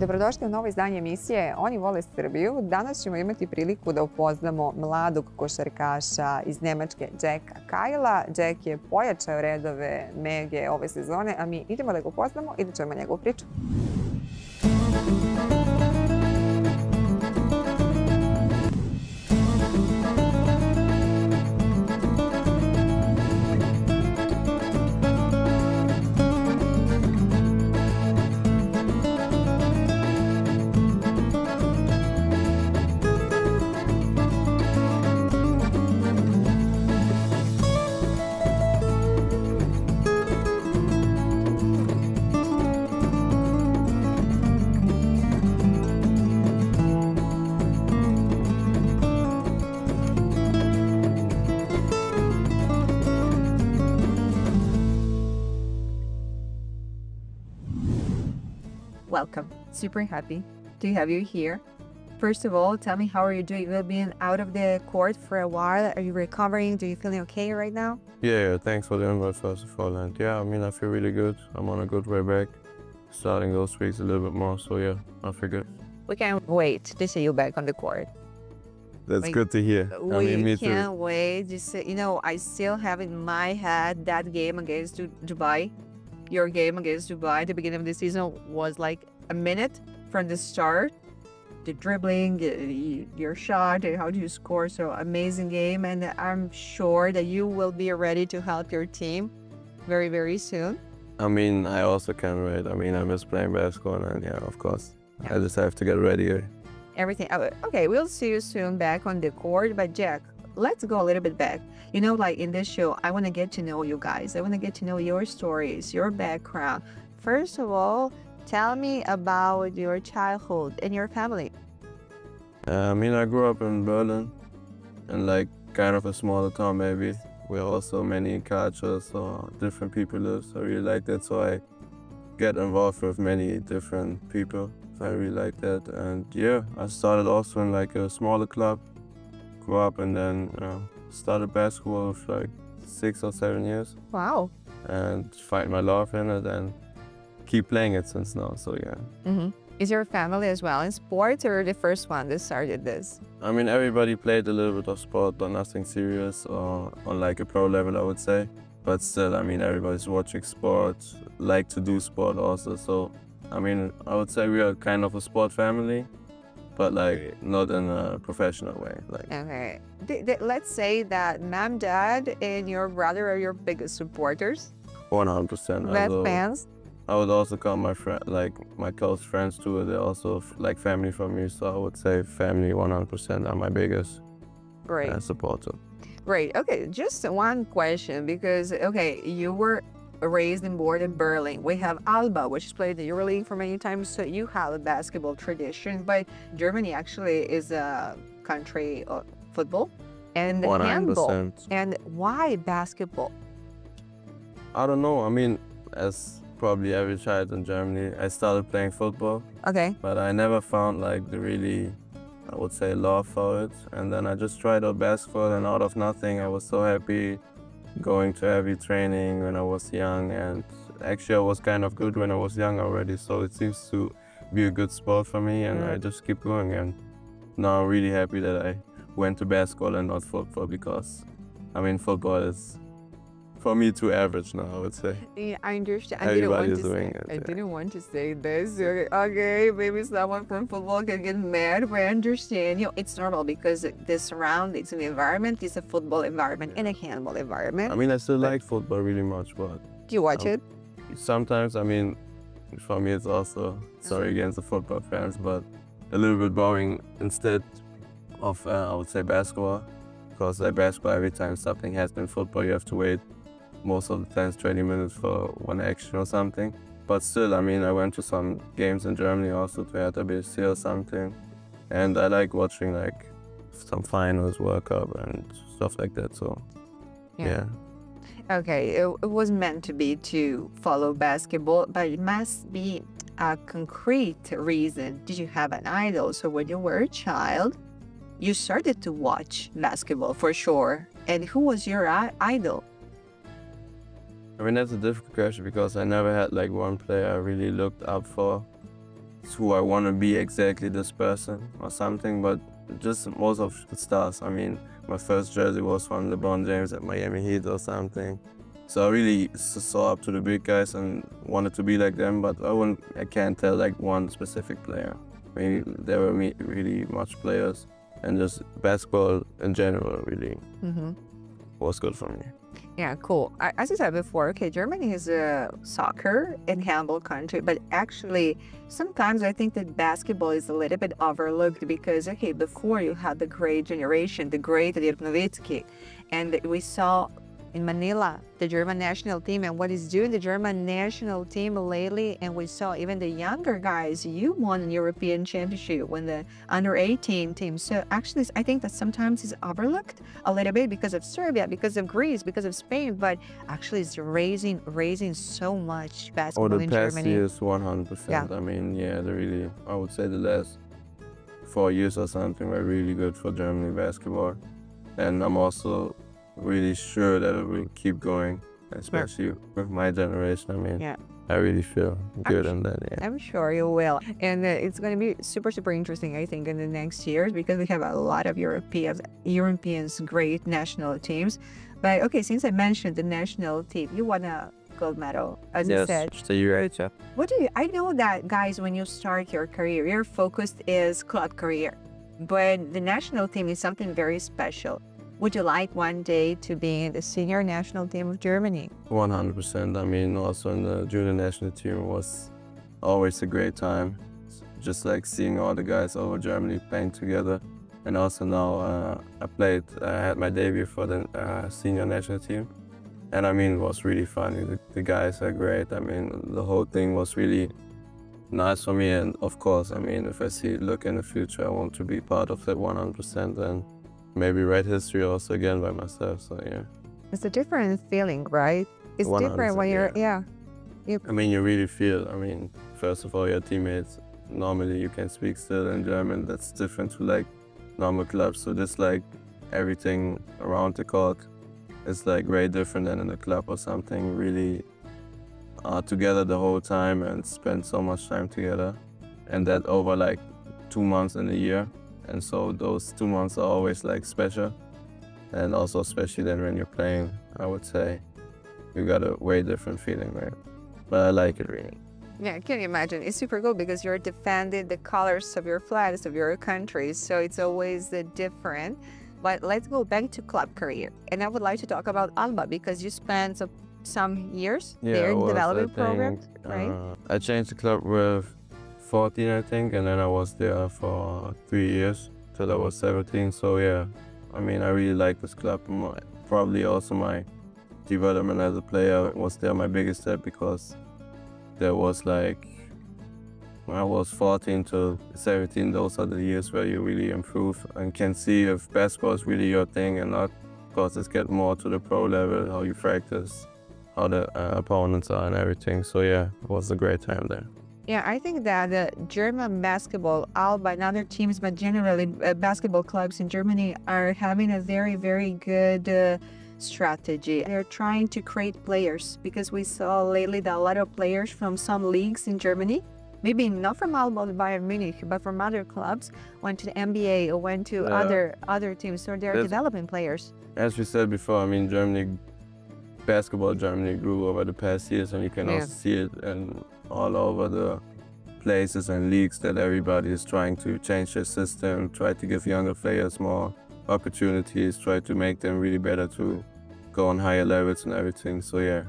Dobrodošli u novo izdanje emisije Oni vole Srbiju. Danas ćemo imati priliku da upoznamo mladog košarkaša iz Nemačke Džeka Kajla. Džek je pojačao redove Mege ove sezone, a mi idemo da ga upoznamo i da čujemo njegovu priču. Welcome. Super happy to have you here. First of all, tell me, how are you doing? You've been out of the court for a while. Are you recovering? Do you feeling okay right now? Yeah, thanks for the invite first of all. And yeah, I mean, I feel really good. I'm on a good way back. Starting those weeks a little bit more, so yeah, I feel good. We can't wait to see you back on the court. That's good to hear. We can't wait. Just, I still have in my head that game against Dubai. Your game against Dubai at the beginning of the season was like a minute from the start. The dribbling, your shot, and how do you score? So amazing game, and I'm sure that you will be ready to help your team very, very soon. I mean, I also can't wait. I mean, I miss playing basketball, and yeah, of course. Yeah. I just have to get ready. Everything. Okay, we'll see you soon back on the court, but Jack, let's go a little bit back. Like in this show, I want to get to know you guys. I want to get to know your stories, your background. First of all, tell me about your childhood and your family. I mean, I grew up in Berlin, in like kind of a smaller town maybe, where also many cultures or different people live. So I really like that. So I get involved with many different people. So I really like that. And yeah, I started also in like a smaller club. Grew up and then started basketball with like 6 or 7 years. Wow. And find my love in it and keep playing it since now, so yeah. Mm-hmm. Is your family as well in sports, or the first one that started this? I mean, everybody played a little bit of sport, but nothing serious or on like a pro level, I would say. But still, I mean, everybody's watching sports, like to do sport also. So, I mean, I would say we are kind of a sport family, but like not in a professional way. Like. Okay. Let's say that mom, dad, and your brother are your biggest supporters. 100%. Best fans. I would also call my friend, like my close friends too. They're also like family for me. So I would say family 100% are my biggest supporter. Great. Okay, just one question because you were raised and born in Berlin. We have Alba, which has played the EuroLeague for many times, so you have a basketball tradition. But Germany actually is a country of football and 100%. handball. And why basketball? I don't know. I mean, as probably every child in Germany, I started playing football. Okay. But I never found like the really, I would say, love for it. And then I just tried out basketball, and out of nothing, I was so happy going to heavy training when I was young, and actually I was kind of good when I was young already, so it seems to be a good sport for me, and I just keep going. And now I'm really happy that I went to basketball and not football, because I mean, football is for me too average now, I would say. Yeah, I understand. Everybody's doing it. I didn't want to say this. Okay, maybe someone from football can get mad, but I understand. It's normal because the surroundings and the environment is a football environment and a handball environment. I mean, I still like football really much, but... Do you watch it? Sometimes, I mean, for me it's also, sorry against the football fans, but a little bit boring instead of, I would say, basketball. Because like basketball, every time something has been football, you have to wait most of the times 20 minutes for one action or something. But still, I mean, I went to some games in Germany also to Hertha BSC or something. And I like watching like some finals, World Cup and stuff like that, so yeah. Okay, it was meant to be to follow basketball, but it must be a concrete reason. Did you have an idol? So when you were a child, you started to watch basketball for sure. And who was your idol? I mean, that's a difficult question because I never had like one player I really looked up for. who I want to be exactly this person or something, but just most of the stars. I mean, my first jersey was from LeBron James at Miami Heat or something. So I really saw up to the big guys and wanted to be like them, but I can't tell like one specific player. I mean, there were really much players, and just basketball in general really was good for me. Yeah, cool. As I said before, okay, Germany is a soccer and handball country, but actually sometimes I think that basketball is a little bit overlooked because, okay, before you had the great generation, the great Dirk Nowitzki, and we saw in Manila, the German national team and what is doing the German national team lately. And we saw even the younger guys, you won the European Championship when the under-18 team. So actually, I think that sometimes is overlooked a little bit because of Serbia, because of Greece, because of Spain, but actually it's raising so much basketball in Germany. The past years, 100%. Yeah. I mean, yeah, I would say the last 4 years or something were really good for Germany basketball. And I'm also really sure that it will keep going, especially with my generation. I mean, Yeah. I really feel good in that. Yeah. I'm sure you will. And it's going to be super, super interesting, I think, in the next years because we have a lot of Europeans, great national teams. But okay, since I mentioned the national team, you won a gold medal, as you said. So you're right, yeah. I know that, guys, when you start your career, your focus is club career, but the national team is something very special. Would you like one day to be in the senior national team of Germany? 100%. I mean, also in the junior national team was always a great time. Just like seeing all the guys over Germany playing together. And also now I had my debut for the senior national team. And I mean, it was really funny. The guys are great. I mean, the whole thing was really nice for me. And of course, I mean, if I look in the future, I want to be part of that 100%. And maybe write history also again by myself, so yeah. It's a different feeling, right? It's different when you're, I mean, you really feel, I mean, first of all, your teammates, normally you can speak still in German, that's different to like normal clubs, so just like everything around the court is like way different than in a club or something, really are together the whole time and spend so much time together, and that over like 2 months in a year. And so those 2 months are always like special, and also especially then when you're playing, I would say you got a way different feeling, right? But I like it really. Yeah, can you imagine? It's super cool because you're defending the colors of your flags of your country, so it's always different. But let's go back to club career, and I would like to talk about Alba because you spent some years there in development program, right? I changed the club with 14, I think, and then I was there for 3 years till I was 17. So yeah, I mean, I really like this club. Probably also my development as a player was there my biggest step because there was like, when I was 14 to 17, those are the years where you really improve and can see if basketball is really your thing and not, because it's get more to the pro level, how you practice, how the opponents are and everything. So yeah, it was a great time there. Yeah, I think that the German basketball, Alba and other teams, but generally basketball clubs in Germany are having a very, very good strategy. They're trying to create players because we saw lately that a lot of players from some leagues in Germany, maybe not from Alba and Bayern Munich, but from other clubs, went to the NBA or went to other teams. So they're developing players. As we said before, I mean, basketball Germany grew over the past years, and you can also see it and all over the places and leagues that everybody is trying to change their system, try to give younger players more opportunities, try to make them really better to go on higher levels and everything. So yeah,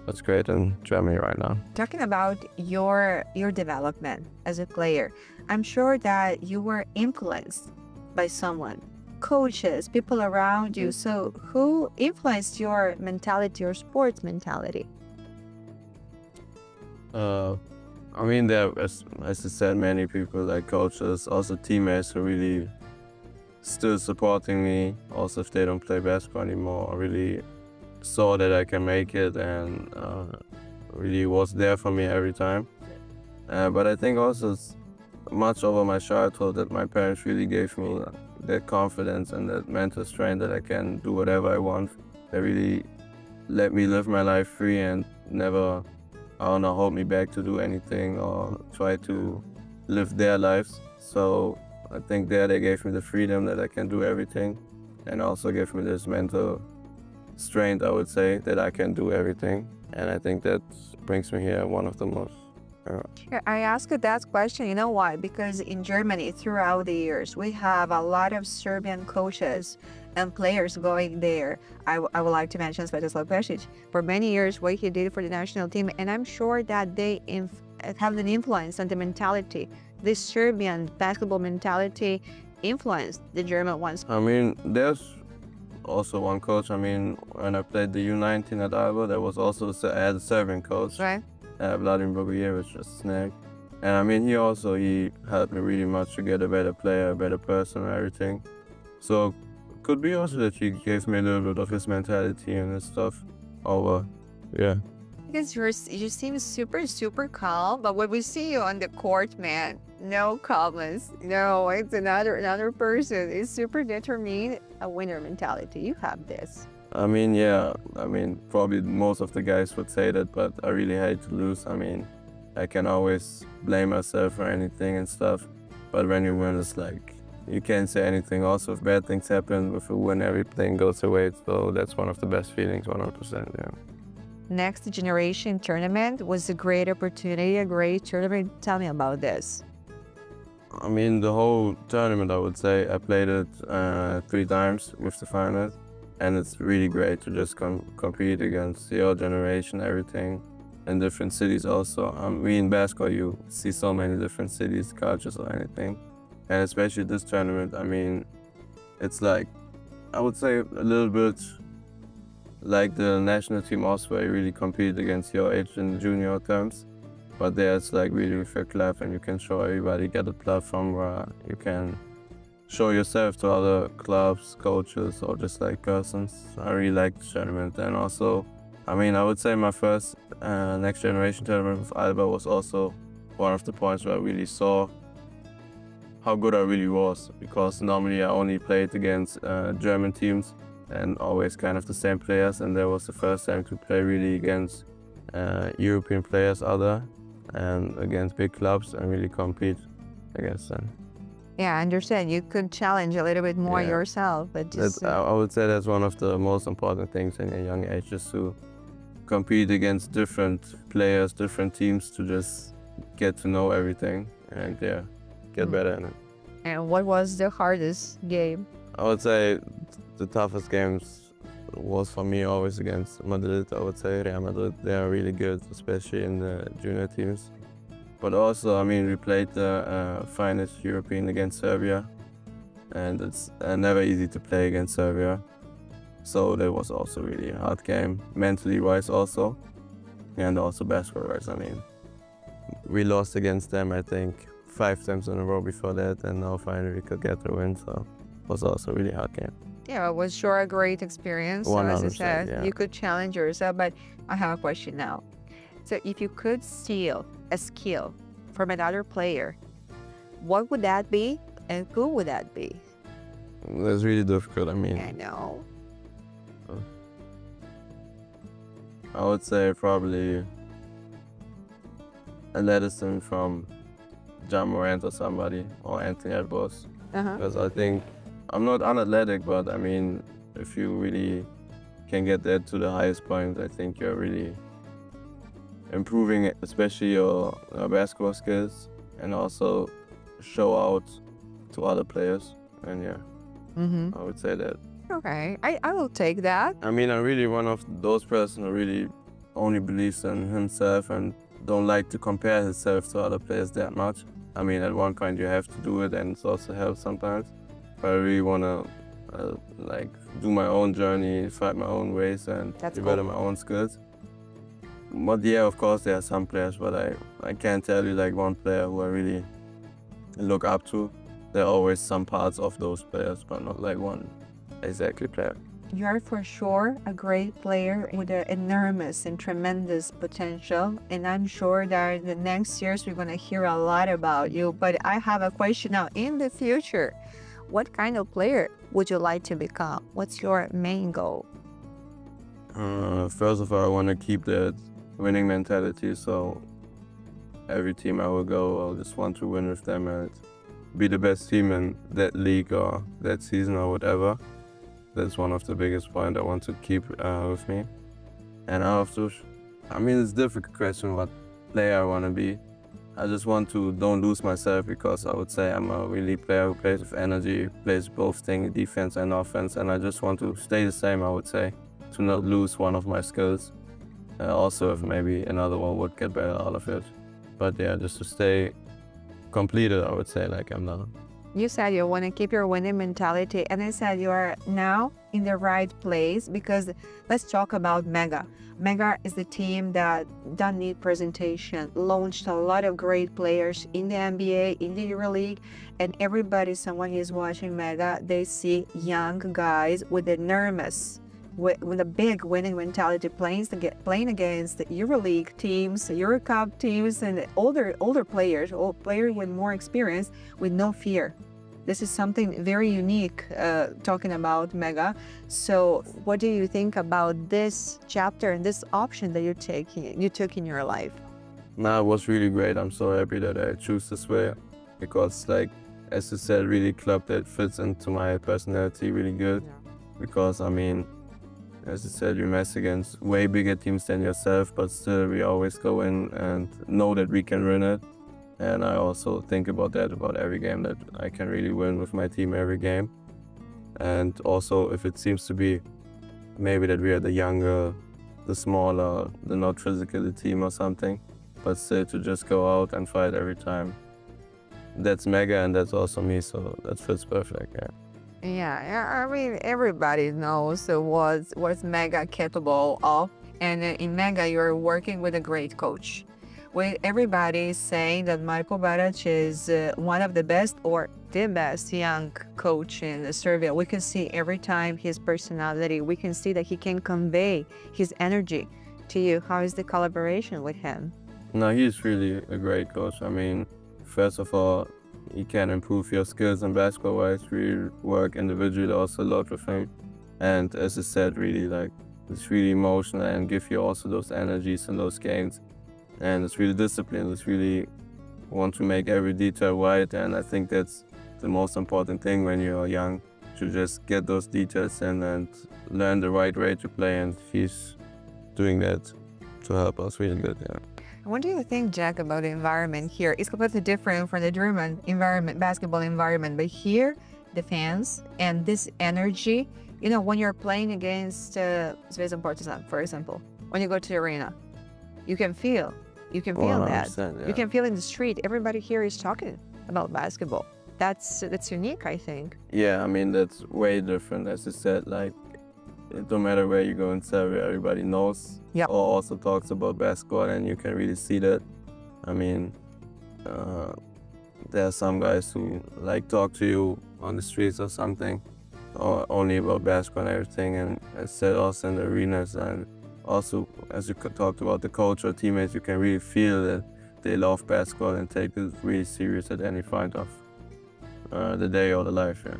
that's great in Germany right now. Talking about your development as a player, I'm sure that you were influenced by someone, coaches, people around you. So who influenced your mentality, your sports mentality? I mean, there, as I said, many people like coaches, also teammates who really still supporting me. Also, if they don't play basketball anymore, really saw that I can make it and really was there for me every time. But I think also it's much over my childhood that my parents really gave me that confidence and that mental strength that I can do whatever I want. They really let me live my life free and never I don't know, hold me back to do anything or try to live their lives. So I think there they gave me the freedom that I can do everything, and also gave me this mental strength, I would say, that I can do everything. And I think that brings me here one of the most. I asked that question, you know why? Because in Germany, throughout the years, we have a lot of Serbian coaches and players going there. I would like to mention Svetoslav Pešić. For many years, what he did for the national team, and I'm sure that they have an influence on the mentality. This Serbian basketball mentality influenced the German ones. I mean, there's also one coach. I mean, when I played the U19 at Alba, there was also a Serbian coach. Right. Vladimir Bogujevic, just a snag. And I mean, he helped me really much to get a better player, a better person and everything. So it could be also that he gave me a little bit of his mentality and his stuff over. Yeah. Because you seem super calm, but when we see you on the court, man, no calmness. No, it's another person. It's super determined, a winner mentality. You have this. I mean, yeah, I mean, probably most of the guys would say that, but I really hate to lose. I mean, I can always blame myself for anything and stuff, but when you win, it's like, you can't say anything. Also, if bad things happen, if you win, everything goes away. So that's one of the best feelings, 100%, yeah. Next Generation tournament was a great opportunity, a great tournament. Tell me about this. I mean, the whole tournament, I would say, I played it 3 times with the finals. And it's really great to just compete against your generation, everything, in different cities also. We in basketball, you see so many different cities, cultures or anything. And especially this tournament, I mean, it's like, I would say a little bit like the national team also, where you really compete against your age in the junior terms. But there it's like really with your club, and you can show everybody, get a platform where you can show yourself to other clubs, coaches, or just like persons. I really like the tournament. And also, I mean, I would say my first Next Generation tournament with Alba was also one of the points where I really saw how good I really was, because normally I only played against German teams and always kind of the same players, and that was the first time to play really against European players and against big clubs and really compete against them. Yeah, I understand. You could challenge a little bit more yourself, but just... I would say that's one of the most important things in a young age, just to compete against different players, different teams, to just get to know everything and get better in it. And what was the hardest game? I would say the toughest games was for me always against Madrid. I would say Real Madrid, they are really good, especially in the junior teams. But also, I mean, we played the finest European against Serbia, and it's never easy to play against Serbia. So that was also really a hard game, mentally wise also, and also basketball wise. I mean, we lost against them, I think, 5 times in a row before that, and now finally we could get the win. So it was also a really hard game. Yeah, it was sure a great experience. So as I said, you could challenge yourself. But I have a question now. So if you could steal a skill from another player, what would that be and who would that be? That's really difficult. I mean, I know. I would say probably a medicine from John Morant or somebody, or Anthony Edwards. Because I think I'm not unathletic, but I mean, if you really can get that to the highest point, I think you're really improving, especially your basketball skills, and also show out to other players. And yeah, I would say that. Okay, I will take that. I mean, I'm really one of those persons who really only believes in himself and don't like to compare himself to other players that much. I mean, at one point you have to do it, and it also helps sometimes. But I really want to like do my own journey, find my own ways, and develop my own skills. But yeah, of course there are some players, but I can't tell you like one player who I really look up to. There are always some parts of those players, but not like one exactly player. You are for sure a great player with an enormous and tremendous potential, and I'm sure that the next years we're going to hear a lot about you. But I have a question now. In the future, what kind of player would you like to become? What's your main goal? First of all, I want to keep that winning mentality. So every team I will go, I'll just want to win with them and be the best team in that league or that season or whatever. That's one of the biggest points I want to keep with me. And after, I mean, it's a difficult question what player I want to be. I just want to don't lose myself, because I would say I'm a really player who plays with energy, plays both things, defense and offense, and I just want to stay the same, I would say, to not lose one of my skills. Also, if maybe another one would get better out of it. But yeah, just to stay completed, I would say, like I'm now. You said you want to keep your winning mentality, and I said you are now in the right place, because let's talk about Mega. Mega is the team that don't need presentation, launched a lot of great players in the NBA, in the EuroLeague, and everybody, someone is watching Mega, they see young guys with enormous, with a big winning mentality playing against the EuroLeague teams, Euro Cup teams, and older players, old players with more experience, with no fear. This is something very unique, talking about Mega. So what do you think about this chapter and this option that you took in your life? No, it was really great. I'm so happy that I choose this way, because, like, as you said, really club that fits into my personality really good. Yeah. Because, I mean, as you said, you mess against way bigger teams than yourself, but still we always go in and know that we can win it. And I also think about that about every game, that I can really win with my team every game. And also, if it seems to be maybe that we are the younger, the smaller, the not physical team or something, but still to just go out and fight every time. That's Mega, and that's also me, so that fits perfect, yeah. Yeah, I mean, everybody knows what's Mega capable of. And in Mega, you're working with a great coach. With everybody saying that Marko Barac is one of the best or the best young coach in Serbia. We can see every time his personality, we can see that he can convey his energy to you. How is the collaboration with him? No, he's really a great coach. I mean, first of all, he can improve your skills in basketball-wise. We work individually also a lot with him. And as I said, really, like, it's really emotional and give you also those energies in those games. And it's really disciplined. It's really want to make every detail right. And I think that's the most important thing when you're young, to just get those details in and learn the right way to play. And he's doing that to help us really good, yeah. What do you think, Jack, about the environment here? It's completely different from the German environment, basketball environment. But here, the fans and this energy, you know, when you're playing against Zvezda Partizan, for example, when you go to the arena, you can feel that. Yeah. You can feel in the street, everybody here is talking about basketball. That's unique, I think. Yeah, I mean, that's way different. As I said, like, it don't matter where you go in Serbia, everybody knows. Yep. Or also talks about basketball, and you can really see that. I mean, there are some guys who like talk to you on the streets or something, or only about basketball and everything. And as said, also in the arenas, and also as you talked about the coach or teammates, you can really feel that they love basketball and take it really serious at any point of the day or the life. Yeah.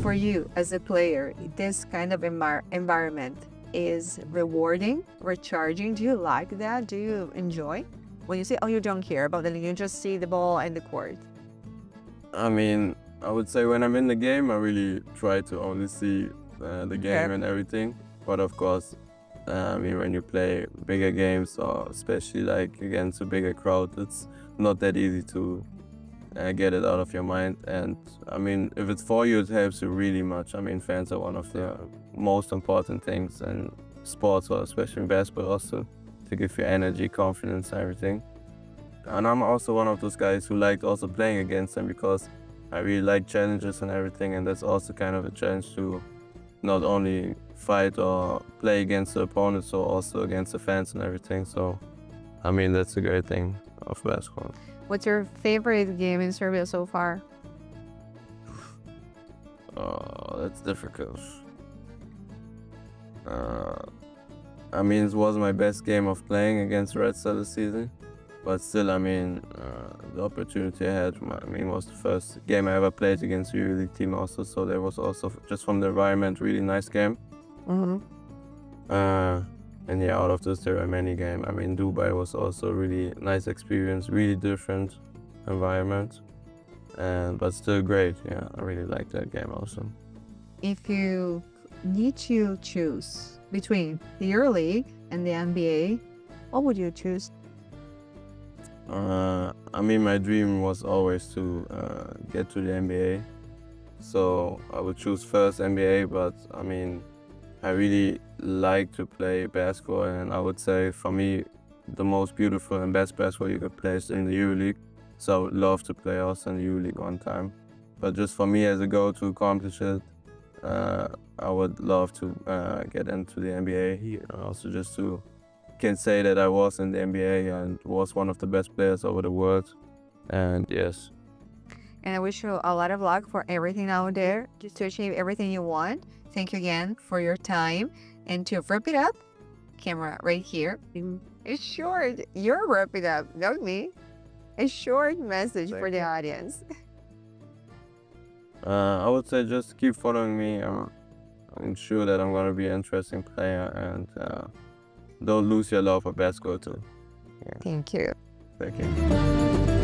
For you as a player, this kind of environment is rewarding, recharging. Do you like that? Do you enjoy? When you say, oh, you don't care about it, you just see the ball and the court. I mean, I would say when I'm in the game, I really try to only see the game and everything. But of course, I mean, when you play bigger games, or especially like against a bigger crowd, it's not that easy to get it out of your mind. And I mean, if it's for you, it helps you really much. I mean, fans are one of the most important things in sports, or especially in basketball also, to give you energy, confidence, and everything. And I'm also one of those guys who liked also playing against them, because I really like challenges and everything, and that's also kind of a challenge to not only fight or play against the opponents, or also against the fans and everything. So, I mean, that's a great thing of basketball. What's your favorite game in Serbia so far? Oh, that's difficult. I mean, it was my best game of playing against Red Star this season, but still, I mean, the opportunity I had. I mean, it was the first game I ever played against a EuroLeague team also, so there was also, just from the environment, really nice game. And yeah, out of this there are many games. I mean, Dubai was also a really nice experience, really different environment, but still great. Yeah, I really liked that game also. If you need to choose between the EuroLeague and the NBA, what would you choose? I mean, my dream was always to get to the NBA, so I would choose first NBA, but I mean, I really like to play basketball, and I would say for me, the most beautiful and best basketball you could play is in the EuroLeague, so I would love to play also in the EuroLeague one time. But just for me as a goal to accomplish it, I would love to get into the NBA, also just to can say that I was in the NBA and was one of the best players over the world, and yes. And I wish you a lot of luck for everything out there, just to achieve everything you want. Thank you again for your time. And to wrap it up, camera right here. It's short. You're wrapping up, not me. A short message for the audience. I would say just keep following me. I'm sure that I'm going to be an interesting player, and don't lose your love for basketball too. Thank you. Thank you.